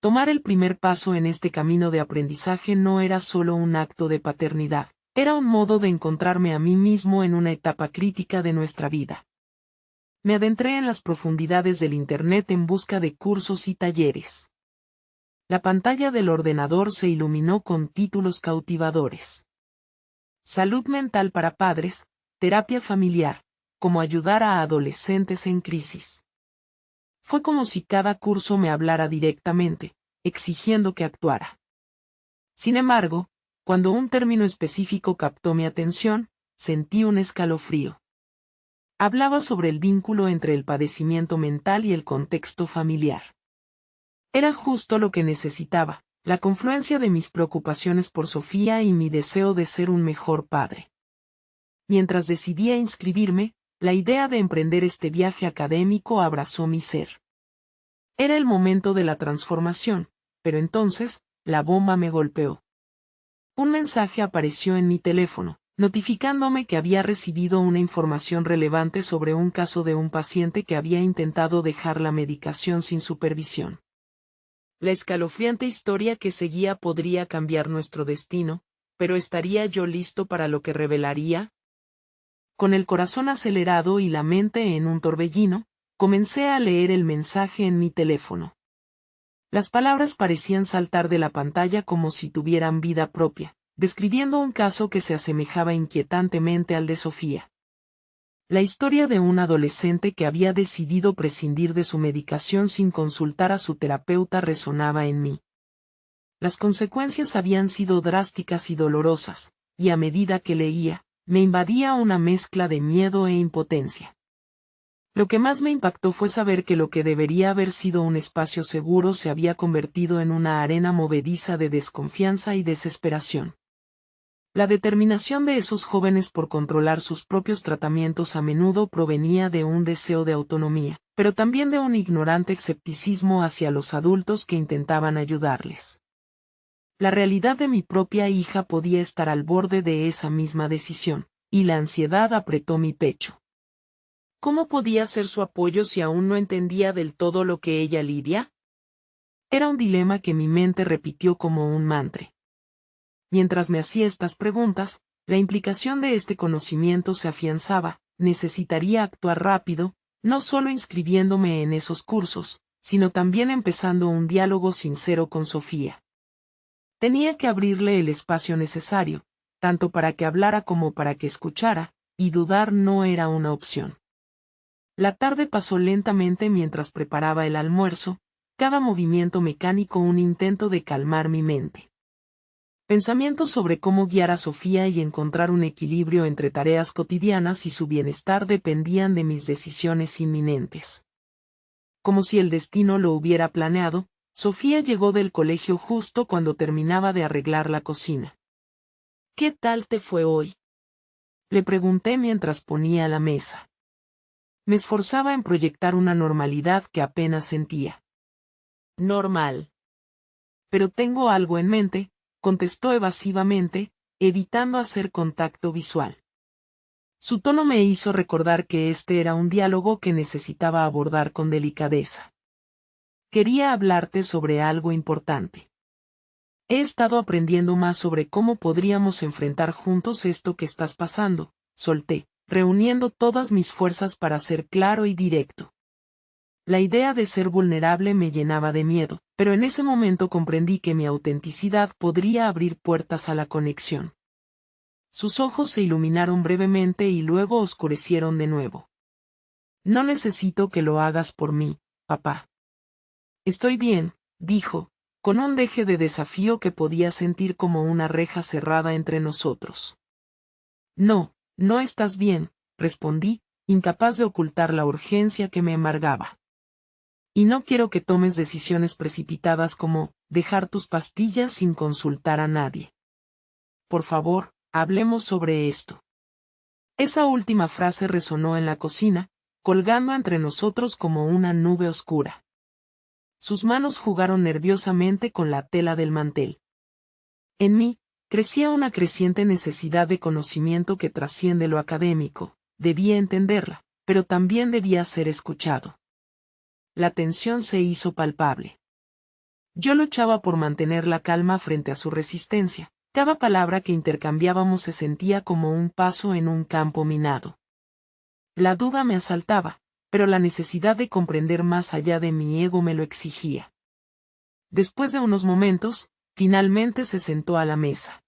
Tomar el primer paso en este camino de aprendizaje no era solo un acto de paternidad, era un modo de encontrarme a mí mismo en una etapa crítica de nuestra vida. Me adentré en las profundidades del Internet en busca de cursos y talleres. La pantalla del ordenador se iluminó con títulos cautivadores. Salud mental para padres, terapia familiar, cómo ayudar a adolescentes en crisis. Fue como si cada curso me hablara directamente, exigiendo que actuara. Sin embargo, cuando un término específico captó mi atención, sentí un escalofrío. Hablaba sobre el vínculo entre el padecimiento mental y el contexto familiar. Era justo lo que necesitaba, la confluencia de mis preocupaciones por Sofía y mi deseo de ser un mejor padre. Mientras decidía inscribirme, la idea de emprender este viaje académico abrazó mi ser. Era el momento de la transformación, pero entonces, la bomba me golpeó. Un mensaje apareció en mi teléfono, notificándome que había recibido una información relevante sobre un caso de un paciente que había intentado dejar la medicación sin supervisión. La escalofriante historia que seguía podría cambiar nuestro destino, pero ¿estaría yo listo para lo que revelaría? Con el corazón acelerado y la mente en un torbellino, comencé a leer el mensaje en mi teléfono. Las palabras parecían saltar de la pantalla como si tuvieran vida propia, describiendo un caso que se asemejaba inquietantemente al de Sofía. La historia de un adolescente que había decidido prescindir de su medicación sin consultar a su terapeuta resonaba en mí. Las consecuencias habían sido drásticas y dolorosas, y a medida que leía, me invadía una mezcla de miedo e impotencia. Lo que más me impactó fue saber que lo que debería haber sido un espacio seguro se había convertido en una arena movediza de desconfianza y desesperación. La determinación de esos jóvenes por controlar sus propios tratamientos a menudo provenía de un deseo de autonomía, pero también de un ignorante escepticismo hacia los adultos que intentaban ayudarles. La realidad de mi propia hija podía estar al borde de esa misma decisión, y la ansiedad apretó mi pecho. ¿Cómo podía ser su apoyo si aún no entendía del todo lo que ella lidia? Era un dilema que mi mente repitió como un mantra. Mientras me hacía estas preguntas, la implicación de este conocimiento se afianzaba: necesitaría actuar rápido, no solo inscribiéndome en esos cursos, sino también empezando un diálogo sincero con Sofía. Tenía que abrirle el espacio necesario, tanto para que hablara como para que escuchara, y dudar no era una opción. La tarde pasó lentamente mientras preparaba el almuerzo, cada movimiento mecánico un intento de calmar mi mente. Pensamientos sobre cómo guiar a Sofía y encontrar un equilibrio entre tareas cotidianas y su bienestar dependían de mis decisiones inminentes. Como si el destino lo hubiera planeado, Sofía llegó del colegio justo cuando terminaba de arreglar la cocina. ¿Qué tal te fue hoy?, le pregunté mientras ponía la mesa. Me esforzaba en proyectar una normalidad que apenas sentía. Normal. Pero tengo algo en mente, contestó evasivamente, evitando hacer contacto visual. Su tono me hizo recordar que este era un diálogo que necesitaba abordar con delicadeza. Quería hablarte sobre algo importante. He estado aprendiendo más sobre cómo podríamos enfrentar juntos esto que estás pasando, solté, reuniendo todas mis fuerzas para ser claro y directo. La idea de ser vulnerable me llenaba de miedo, pero en ese momento comprendí que mi autenticidad podría abrir puertas a la conexión. Sus ojos se iluminaron brevemente y luego oscurecieron de nuevo. No necesito que lo hagas por mí, papá. Estoy bien, dijo, con un deje de desafío que podía sentir como una reja cerrada entre nosotros. No, no estás bien, respondí, incapaz de ocultar la urgencia que me embargaba. Y no quiero que tomes decisiones precipitadas como dejar tus pastillas sin consultar a nadie. Por favor, hablemos sobre esto. Esa última frase resonó en la cocina, colgando entre nosotros como una nube oscura. Sus manos jugaron nerviosamente con la tela del mantel. En mí, crecía una creciente necesidad de conocimiento que trasciende lo académico. Debía entenderla, pero también debía ser escuchado. La tensión se hizo palpable. Yo luchaba por mantener la calma frente a su resistencia. Cada palabra que intercambiábamos se sentía como un paso en un campo minado. La duda me asaltaba, pero la necesidad de comprender más allá de mi ego me lo exigía. Después de unos momentos, finalmente se sentó a la mesa.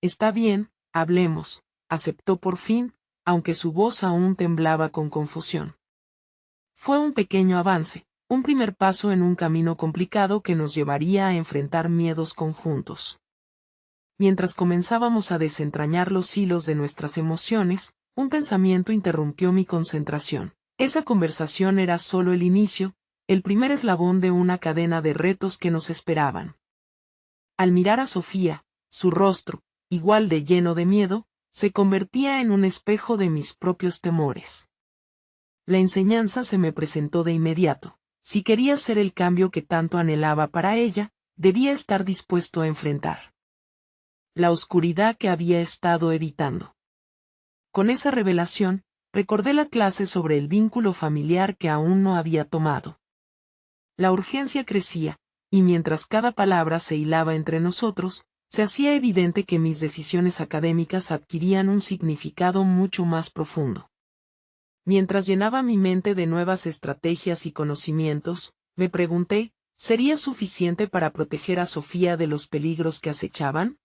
Está bien, hablemos, aceptó por fin, aunque su voz aún temblaba con confusión. Fue un pequeño avance, un primer paso en un camino complicado que nos llevaría a enfrentar miedos conjuntos. Mientras comenzábamos a desentrañar los hilos de nuestras emociones, un pensamiento interrumpió mi concentración. Esa conversación era solo el inicio, el primer eslabón de una cadena de retos que nos esperaban. Al mirar a Sofía, su rostro, igual de lleno de miedo, se convertía en un espejo de mis propios temores. La enseñanza se me presentó de inmediato. Si quería ser el cambio que tanto anhelaba para ella, debía estar dispuesto a enfrentar la oscuridad que había estado evitando. Con esa revelación, recordé la clase sobre el vínculo familiar que aún no había tomado. La urgencia crecía, y mientras cada palabra se hilaba entre nosotros, se hacía evidente que mis decisiones académicas adquirían un significado mucho más profundo. Mientras llenaba mi mente de nuevas estrategias y conocimientos, me pregunté, ¿sería suficiente para proteger a Sofía de los peligros que acechaban?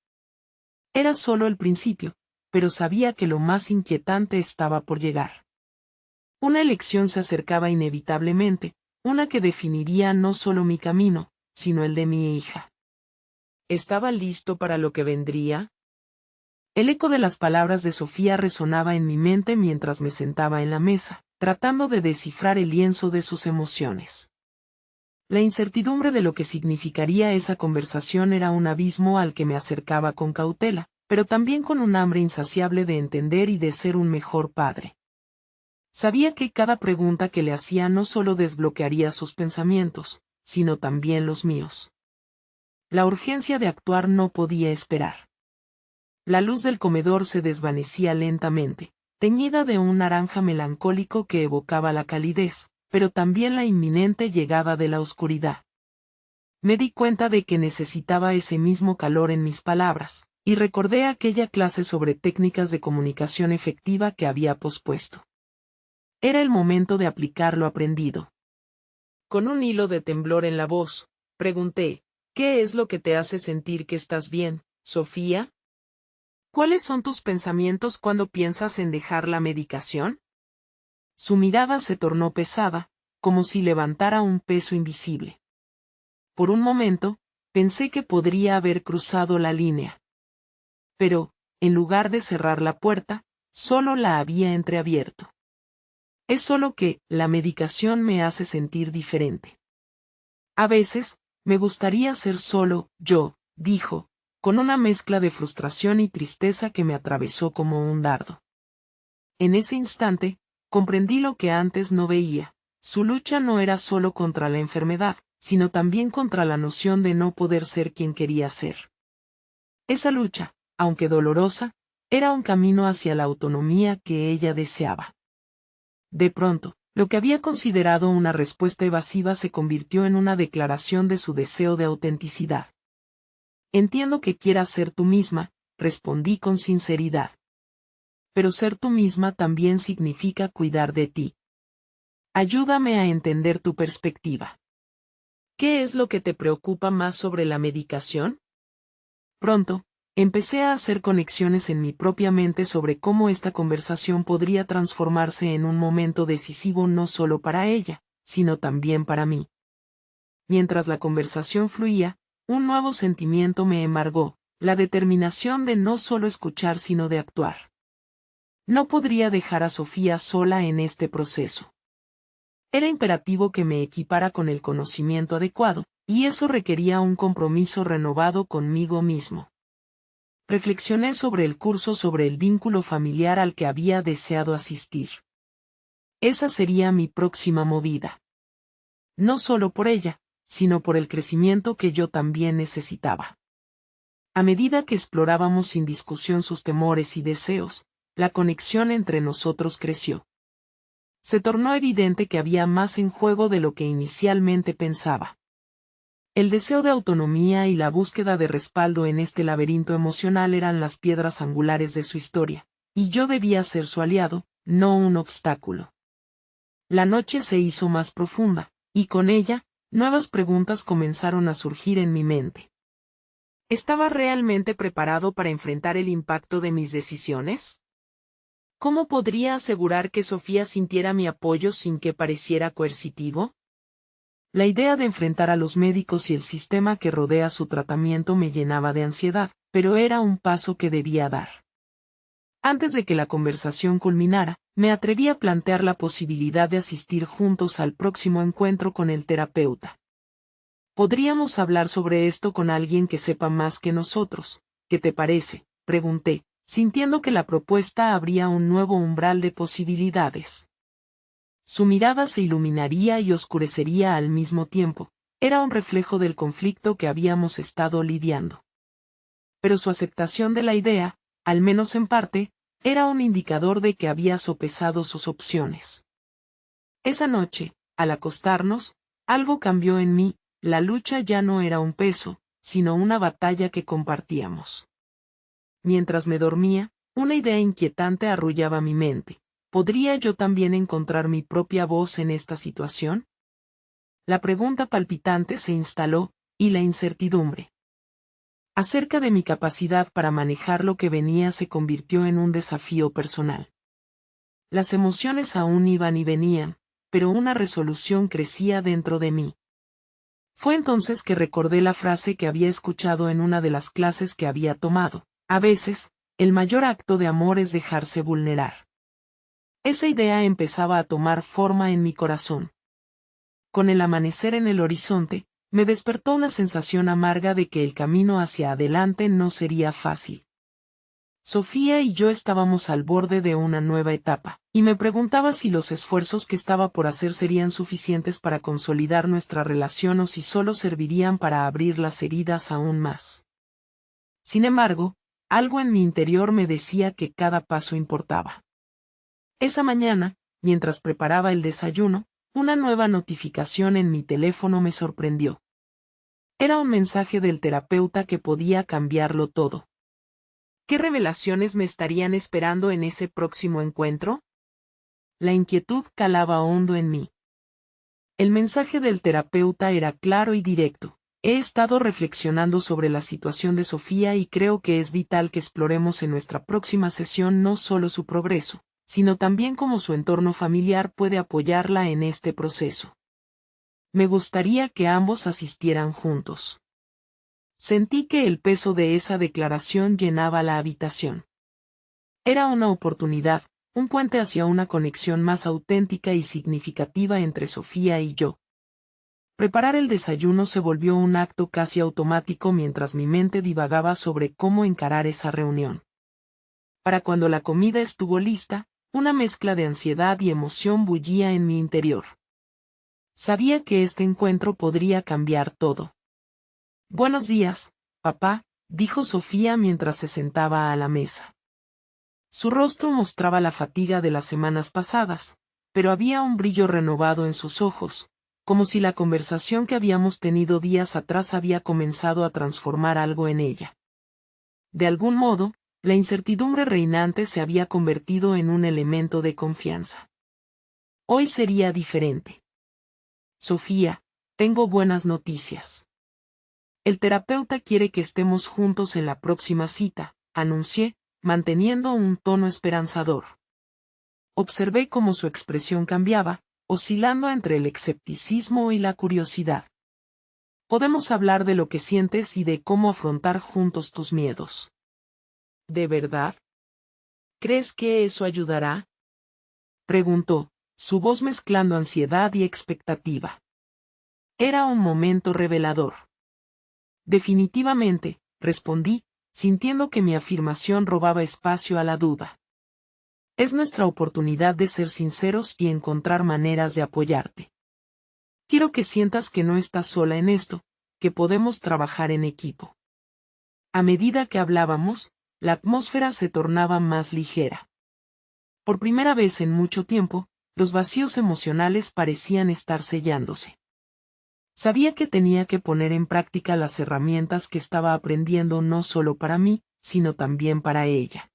Era solo el principio, pero sabía que lo más inquietante estaba por llegar. Una elección se acercaba inevitablemente, una que definiría no solo mi camino, sino el de mi hija. ¿Estaba listo para lo que vendría? El eco de las palabras de Sofía resonaba en mi mente mientras me sentaba en la mesa, tratando de descifrar el lienzo de sus emociones. La incertidumbre de lo que significaría esa conversación era un abismo al que me acercaba con cautela, pero también con un hambre insaciable de entender y de ser un mejor padre. Sabía que cada pregunta que le hacía no solo desbloquearía sus pensamientos, sino también los míos. La urgencia de actuar no podía esperar. La luz del comedor se desvanecía lentamente, teñida de un naranja melancólico que evocaba la calidez, pero también la inminente llegada de la oscuridad. Me di cuenta de que necesitaba ese mismo calor en mis palabras, y recordé aquella clase sobre técnicas de comunicación efectiva que había pospuesto. Era el momento de aplicar lo aprendido. Con un hilo de temblor en la voz, pregunté, ¿qué es lo que te hace sentir que estás bien, Sofía? ¿Cuáles son tus pensamientos cuando piensas en dejar la medicación? Su mirada se tornó pesada, como si levantara un peso invisible. Por un momento, pensé que podría haber cruzado la línea. Pero, en lugar de cerrar la puerta, solo la había entreabierto. Es solo que, la medicación me hace sentir diferente. A veces, me gustaría ser solo yo, dijo, con una mezcla de frustración y tristeza que me atravesó como un dardo. En ese instante, comprendí lo que antes no veía. Su lucha no era solo contra la enfermedad, sino también contra la noción de no poder ser quien quería ser. Esa lucha, aunque dolorosa, era un camino hacia la autonomía que ella deseaba. De pronto, lo que había considerado una respuesta evasiva se convirtió en una declaración de su deseo de autenticidad. Entiendo que quieras ser tú misma, respondí con sinceridad. Pero ser tú misma también significa cuidar de ti. Ayúdame a entender tu perspectiva. ¿Qué es lo que te preocupa más sobre la medicación? Pronto, empecé a hacer conexiones en mi propia mente sobre cómo esta conversación podría transformarse en un momento decisivo no solo para ella, sino también para mí. Mientras la conversación fluía, un nuevo sentimiento me embargó, la determinación de no solo escuchar sino de actuar. No podría dejar a Sofía sola en este proceso. Era imperativo que me equipara con el conocimiento adecuado, y eso requería un compromiso renovado conmigo mismo. Reflexioné sobre el curso sobre el vínculo familiar al que había deseado asistir. Esa sería mi próxima movida. No solo por ella, sino por el crecimiento que yo también necesitaba. A medida que explorábamos sin discusión sus temores y deseos, la conexión entre nosotros creció. Se tornó evidente que había más en juego de lo que inicialmente pensaba. El deseo de autonomía y la búsqueda de respaldo en este laberinto emocional eran las piedras angulares de su historia, y yo debía ser su aliado, no un obstáculo. La noche se hizo más profunda, y con ella, nuevas preguntas comenzaron a surgir en mi mente. ¿Estaba realmente preparado para enfrentar el impacto de mis decisiones? ¿Cómo podría asegurar que Sofía sintiera mi apoyo sin que pareciera coercitivo? La idea de enfrentar a los médicos y el sistema que rodea su tratamiento me llenaba de ansiedad, pero era un paso que debía dar. Antes de que la conversación culminara, me atreví a plantear la posibilidad de asistir juntos al próximo encuentro con el terapeuta. ¿Podríamos hablar sobre esto con alguien que sepa más que nosotros? ¿Qué te parece?, pregunté, sintiendo que la propuesta abría un nuevo umbral de posibilidades. Su mirada se iluminaría y oscurecería al mismo tiempo, era un reflejo del conflicto que habíamos estado lidiando. Pero su aceptación de la idea, al menos en parte, era un indicador de que había sopesado sus opciones. Esa noche, al acostarnos, algo cambió en mí, la lucha ya no era un peso, sino una batalla que compartíamos. Mientras me dormía, una idea inquietante arrullaba mi mente. ¿Podría yo también encontrar mi propia voz en esta situación? La pregunta palpitante se instaló, y la incertidumbre acerca de mi capacidad para manejar lo que venía se convirtió en un desafío personal. Las emociones aún iban y venían, pero una resolución crecía dentro de mí. Fue entonces que recordé la frase que había escuchado en una de las clases que había tomado. A veces, el mayor acto de amor es dejarse vulnerar. Esa idea empezaba a tomar forma en mi corazón. Con el amanecer en el horizonte, me despertó una sensación amarga de que el camino hacia adelante no sería fácil. Sofía y yo estábamos al borde de una nueva etapa, y me preguntaba si los esfuerzos que estaba por hacer serían suficientes para consolidar nuestra relación o si solo servirían para abrir las heridas aún más. Sin embargo, algo en mi interior me decía que cada paso importaba. Esa mañana, mientras preparaba el desayuno, una nueva notificación en mi teléfono me sorprendió. Era un mensaje del terapeuta que podía cambiarlo todo. ¿Qué revelaciones me estarían esperando en ese próximo encuentro? La inquietud calaba hondo en mí. El mensaje del terapeuta era claro y directo. He estado reflexionando sobre la situación de Sofía y creo que es vital que exploremos en nuestra próxima sesión no solo su progreso, sino también cómo su entorno familiar puede apoyarla en este proceso. Me gustaría que ambos asistieran juntos. Sentí que el peso de esa declaración llenaba la habitación. Era una oportunidad, un puente hacia una conexión más auténtica y significativa entre Sofía y yo. Preparar el desayuno se volvió un acto casi automático mientras mi mente divagaba sobre cómo encarar esa reunión. Para cuando la comida estuvo lista, una mezcla de ansiedad y emoción bullía en mi interior. Sabía que este encuentro podría cambiar todo. «Buenos días, papá», dijo Sofía mientras se sentaba a la mesa. Su rostro mostraba la fatiga de las semanas pasadas, pero había un brillo renovado en sus ojos, como si la conversación que habíamos tenido días atrás había comenzado a transformar algo en ella. De algún modo, la incertidumbre reinante se había convertido en un elemento de confianza. Hoy sería diferente. «Sofía, tengo buenas noticias. El terapeuta quiere que estemos juntos en la próxima cita», anuncié, manteniendo un tono esperanzador. Observé cómo su expresión cambiaba, oscilando entre el escepticismo y la curiosidad. «Podemos hablar de lo que sientes y de cómo afrontar juntos tus miedos». «¿De verdad? ¿Crees que eso ayudará?», preguntó, su voz mezclando ansiedad y expectativa. Era un momento revelador. «Definitivamente», respondí, sintiendo que mi afirmación robaba espacio a la duda. «Es nuestra oportunidad de ser sinceros y encontrar maneras de apoyarte. Quiero que sientas que no estás sola en esto, que podemos trabajar en equipo». A medida que hablábamos, la atmósfera se tornaba más ligera. Por primera vez en mucho tiempo, los vacíos emocionales parecían estar sellándose. Sabía que tenía que poner en práctica las herramientas que estaba aprendiendo no solo para mí, sino también para ella.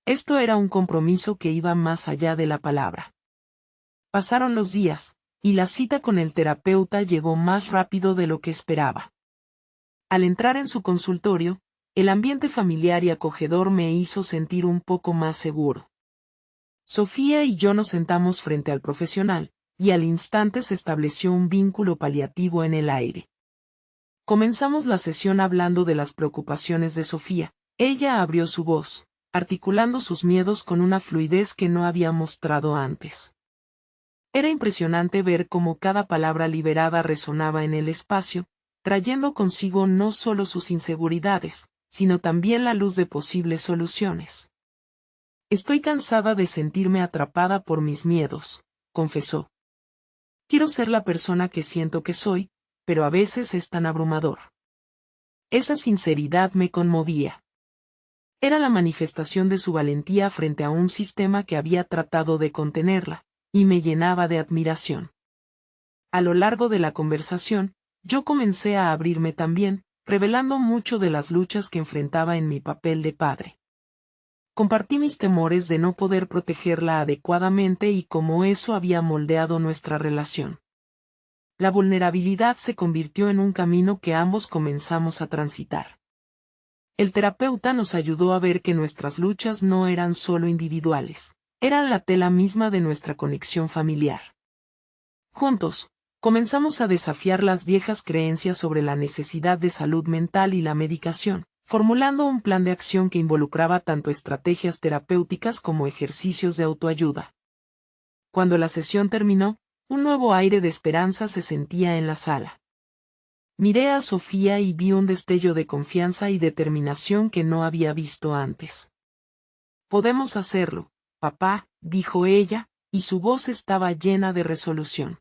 Esto era un compromiso que iba más allá de la palabra. Pasaron los días, y la cita con el terapeuta llegó más rápido de lo que esperaba. Al entrar en su consultorio, el ambiente familiar y acogedor me hizo sentir un poco más seguro. Sofía y yo nos sentamos frente al profesional, y al instante se estableció un vínculo paliativo en el aire. Comenzamos la sesión hablando de las preocupaciones de Sofía. Ella abrió su voz, articulando sus miedos con una fluidez que no había mostrado antes. Era impresionante ver cómo cada palabra liberada resonaba en el espacio, trayendo consigo no solo sus inseguridades, sino también la luz de posibles soluciones. «Estoy cansada de sentirme atrapada por mis miedos», confesó. «Quiero ser la persona que siento que soy, pero a veces es tan abrumador». Esa sinceridad me conmovía. Era la manifestación de su valentía frente a un sistema que había tratado de contenerla, y me llenaba de admiración. A lo largo de la conversación, yo comencé a abrirme también, revelando mucho de las luchas que enfrentaba en mi papel de padre. Compartí mis temores de no poder protegerla adecuadamente y cómo eso había moldeado nuestra relación. La vulnerabilidad se convirtió en un camino que ambos comenzamos a transitar. El terapeuta nos ayudó a ver que nuestras luchas no eran solo individuales, eran la tela misma de nuestra conexión familiar. Juntos, comenzamos a desafiar las viejas creencias sobre la necesidad de salud mental y la medicación, formulando un plan de acción que involucraba tanto estrategias terapéuticas como ejercicios de autoayuda. Cuando la sesión terminó, un nuevo aire de esperanza se sentía en la sala. Miré a Sofía y vi un destello de confianza y determinación que no había visto antes. «Podemos hacerlo, papá», dijo ella, y su voz estaba llena de resolución.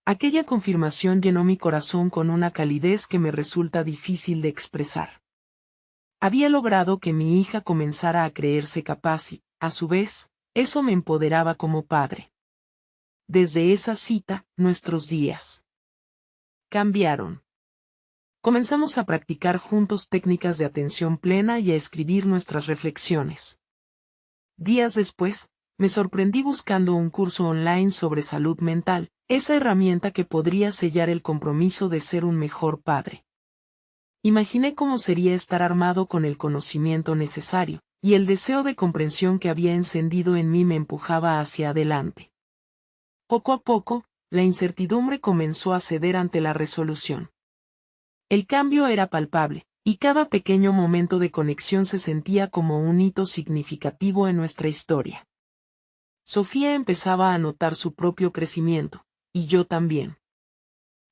Aquella confirmación llenó mi corazón con una calidez que me resulta difícil de expresar. Había logrado que mi hija comenzara a creerse capaz y, a su vez, eso me empoderaba como padre. Desde esa cita, nuestros días cambiaron. Comenzamos a practicar juntos técnicas de atención plena y a escribir nuestras reflexiones. Días después, me sorprendí buscando un curso online sobre salud mental, esa herramienta que podría sellar el compromiso de ser un mejor padre. Imaginé cómo sería estar armado con el conocimiento necesario, y el deseo de comprensión que había encendido en mí me empujaba hacia adelante. Poco a poco, la incertidumbre comenzó a ceder ante la resolución. El cambio era palpable, y cada pequeño momento de conexión se sentía como un hito significativo en nuestra historia. Sofía empezaba a notar su propio crecimiento, y yo también.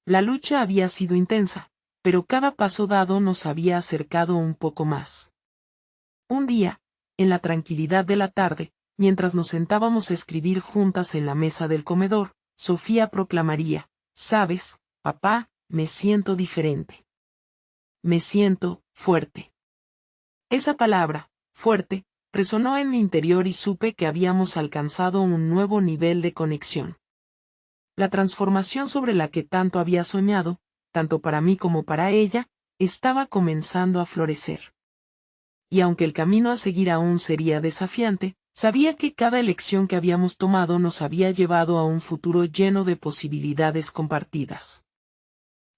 La lucha había sido intensa, pero cada paso dado nos había acercado un poco más. Un día, en la tranquilidad de la tarde, mientras nos sentábamos a escribir juntas en la mesa del comedor, Sofía proclamaría: «¿Sabes, papá? Me siento diferente. Me siento fuerte». Esa palabra, fuerte, resonó en mi interior y supe que habíamos alcanzado un nuevo nivel de conexión. La transformación sobre la que tanto había soñado, tanto para mí como para ella, estaba comenzando a florecer. Y aunque el camino a seguir aún sería desafiante, sabía que cada elección que habíamos tomado nos había llevado a un futuro lleno de posibilidades compartidas.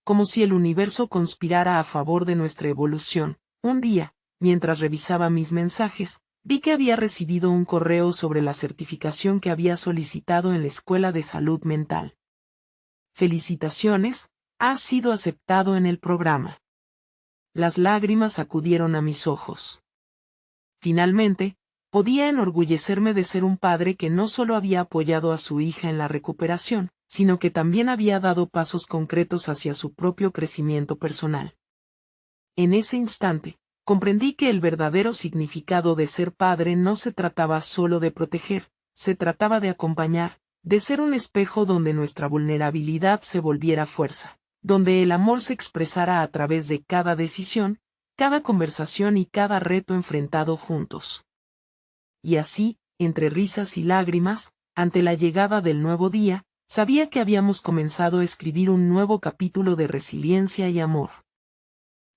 Como si el universo conspirara a favor de nuestra evolución, un día, mientras revisaba mis mensajes, vi que había recibido un correo sobre la certificación que había solicitado en la Escuela de Salud Mental. «Felicitaciones, has sido aceptado en el programa». Las lágrimas acudieron a mis ojos. Finalmente, podía enorgullecerme de ser un padre que no solo había apoyado a su hija en la recuperación, sino que también había dado pasos concretos hacia su propio crecimiento personal. En ese instante, comprendí que el verdadero significado de ser padre no se trataba solo de proteger, se trataba de acompañar, de ser un espejo donde nuestra vulnerabilidad se volviera fuerza, donde el amor se expresara a través de cada decisión, cada conversación y cada reto enfrentado juntos. Y así, entre risas y lágrimas, ante la llegada del nuevo día, sabía que habíamos comenzado a escribir un nuevo capítulo de resiliencia y amor.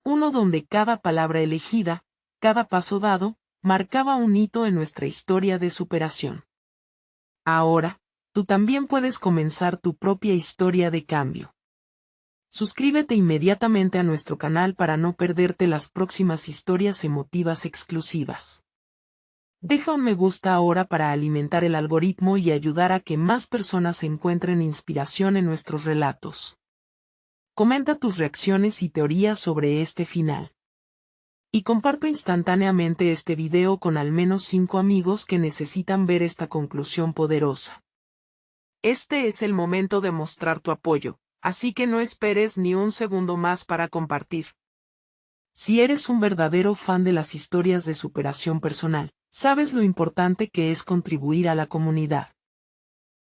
Uno donde cada palabra elegida, cada paso dado, marcaba un hito en nuestra historia de superación. Ahora, tú también puedes comenzar tu propia historia de cambio. Suscríbete inmediatamente a nuestro canal para no perderte las próximas historias emotivas exclusivas. Deja un me gusta ahora para alimentar el algoritmo y ayudar a que más personas encuentren inspiración en nuestros relatos. Comenta tus reacciones y teorías sobre este final. Y comparto instantáneamente este video con al menos 5 amigos que necesitan ver esta conclusión poderosa. Este es el momento de mostrar tu apoyo, así que no esperes ni un segundo más para compartir. Si eres un verdadero fan de las historias de superación personal, sabes lo importante que es contribuir a la comunidad.